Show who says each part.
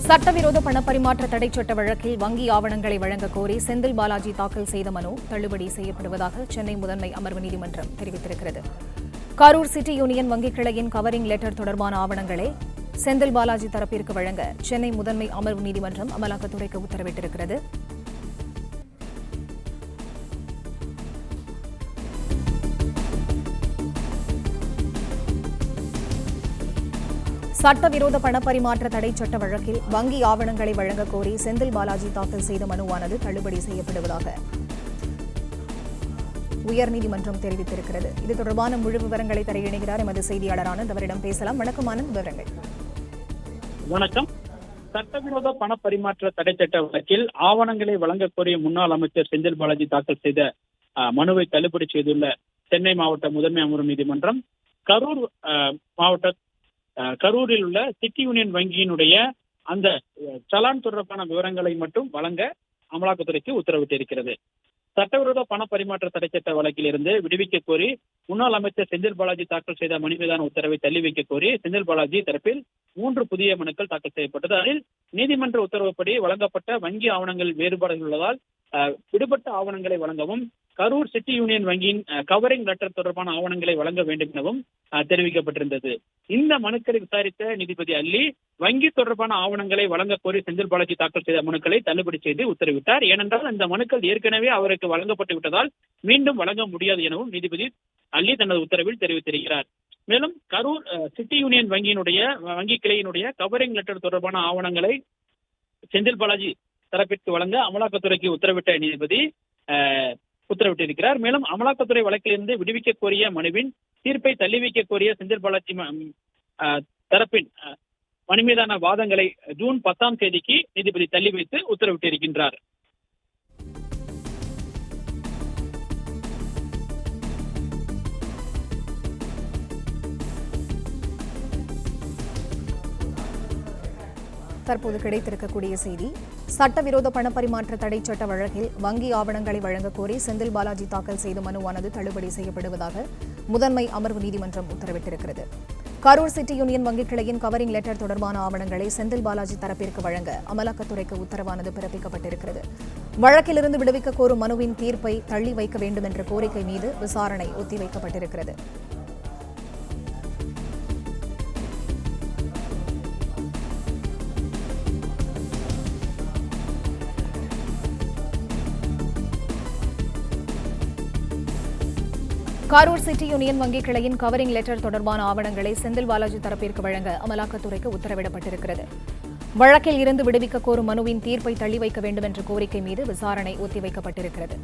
Speaker 1: சட்டவிரோத பணப்பரிமாற்ற தடை சட்ட வழக்கில் வங்கி ஆவணங்களை வழங்க கோரி செந்தில் பாலாஜி தாக்கல் செய்த மனு தள்ளுபடி செய்யப்படுவதாக சென்னை முதன்மை அமர்வு நீதிமன்றம் தெரிவித்திருக்கிறது. கரூர் சிட்டி யூனியன் வங்கிக் கிளையின் கவரிங் லெட்டர் தொடர்பான ஆவணங்களை செந்தில் பாலாஜி தரப்பிற்கு வழங்க சென்னை முதன்மை அமர்வு நீதிமன்றம் அமலாக்கத்துறைக்கு உத்தரவிட்டிருக்கிறது. சட்டவிரோத பணப்பரிமாற்ற தடை சட்ட வழக்கில் வங்கி ஆவணங்களை வழங்க கோரி செந்தில் பாலாஜி தாக்கல் செய்த மனுவானது தள்ளுபடி செய்யப்படுவதாக உயர்நீதிமன்றம் தெரிவித்திருக்கிறது. இது தொடர்பான முழு விவரங்களை தர இணைகிறார் எமது செய்தியாளர் ஆனந்த். அவரிடம் பேசலாம். வணக்கம் ஆனந்த், விவரங்கள்.
Speaker 2: வணக்கம். சட்டவிரோத பணப்பரிமாற்ற தடை சட்ட வழக்கில் ஆவணங்களை வழங்க கோரிய முன்னாள் அமைச்சர் செந்தில் பாலாஜி தாக்கல் செய்த மனுவை தள்ளுபடி செய்துள்ள சென்னை மாவட்ட முதன்மை அமர்வு நீதிமன்றம் கரூரில் உள்ள சிட்டி யூனியன் வங்கியினுடைய அந்த சலான் தொடர்பான விவரங்களை மட்டும் வழங்க அமலாக்கத்துறைக்கு உத்தரவிட்டிருக்கிறது. சட்டவிரோத பண பரிமாற்ற தடை சட்ட வழக்கில் இருந்து விடுவிக்க கோரி முன்னாள் அமைச்சர் செந்தில் பாலாஜி தாக்கல் செய்த மனு மீதான உத்தரவை தள்ளி வைக்க கோரி செந்தில் பாலாஜி தரப்பில் 3 புதிய மனுக்கள் தாக்கல் செய்யப்பட்டது. அதில் நீதிமன்ற உத்தரவுப்படி வழங்கப்பட்ட வங்கி ஆவணங்கள் வேறுபாடுகள் உள்ளதால் விடுபட்ட ஆவணங்களை வழங்கவும், கரூர் சிட்டி யூனியன் வங்கியின் கவரிங் லெட்டர் தொடர்பான ஆவணங்களை வழங்க வேண்டும் எனவும் தெரிவிக்கப்பட்டிருந்தது. இந்த மனுக்களை விசாரித்த நீதிபதி அல்லி வங்கி தொடர்பான ஆவணங்களை வழங்க கோரி செந்தில் பாலாஜி தாக்கல் செய்த மனுக்களை தள்ளுபடி செய்து உத்தரவிட்டார். ஏனென்றால் இந்த மனுக்கள் ஏற்கனவே அவருக்கு வழங்கப்பட்டு விட்டதால் மீண்டும் வழங்க முடியாது எனவும் நீதிபதி அல்லி தனது உத்தரவில் தெரிவித்திருக்கிறார். மேலும் கரூர் சிட்டி யூனியன் வங்கி கிளையினுடைய கவரிங் லெட்டர் தொடர்பான ஆவணங்களை செந்தில் பாலாஜி தரப்பிற்கு வழங்க அமலாக்கத்துறைக்கு உத்தரவிட்ட நீதிபதி உத்தரவிட்டிருக்கிறார். மேலும் அமலாக்கத்துறை வழக்கிலிருந்து விடுவிக்க கோரிய மனுவின் தீர்ப்பை தள்ளி வைக்க கோரிய செந்தில் பாலாஜி தரப்பின் மனு மீதான வாதங்களை ஜூன் 10ஆம் தேதிக்கு நீதிபதி தள்ளி வைத்து உத்தரவிட்டிருக்கின்றார்.
Speaker 1: தற்போது கிடைத்திருக்கக்கூடிய செய்தி, சட்டவிரோத பணப்பரிமாற்ற தடை சட்ட வழக்கில் வங்கி ஆவணங்களை வழங்க கோரி செந்தில் பாலாஜி தாக்கல் செய்த மனுவானது தள்ளுபடி செய்யப்படுவதாக முதன்மை அமர்வு நீதிமன்றம் உத்தரவிட்டிருக்கிறது. கரூர் சிட்டி யூனியன் வங்கிக் கிளையின் கவரிங் லெட்டர் தொடர்பான ஆவணங்களை செந்தில் பாலாஜி தரப்பிற்கு வழங்க அமலாக்கத்துறைக்கு உத்தரவானது பிறப்பிக்கப்பட்டிருக்கிறது. வழக்கிலிருந்து விடுவிக்க கோரும் மனுவின் தீர்ப்பை தள்ளி வைக்க வேண்டும் என்ற கோரிக்கை மீது விசாரணை ஒத்திவைக்கப்பட்டிருக்கிறது. கரூர் சிட்டி யூனியன் வங்கி கிளையின் கவரிங் லெட்டர் தொடர்பான ஆவணங்களை செந்தில் பாலாஜி தரப்பிற்கு வழங்க அமலாக்கத்துறைக்கு உத்தரவிடப்பட்டிருக்கிறது. வழக்கில் இருந்து விடுவிக்க கோரும் மனுவின் தீர்ப்பை தள்ளி வைக்க வேண்டும் என்ற கோரிக்கை மீது விசாரணை ஒத்திவைக்கப்பட்டிருக்கிறது.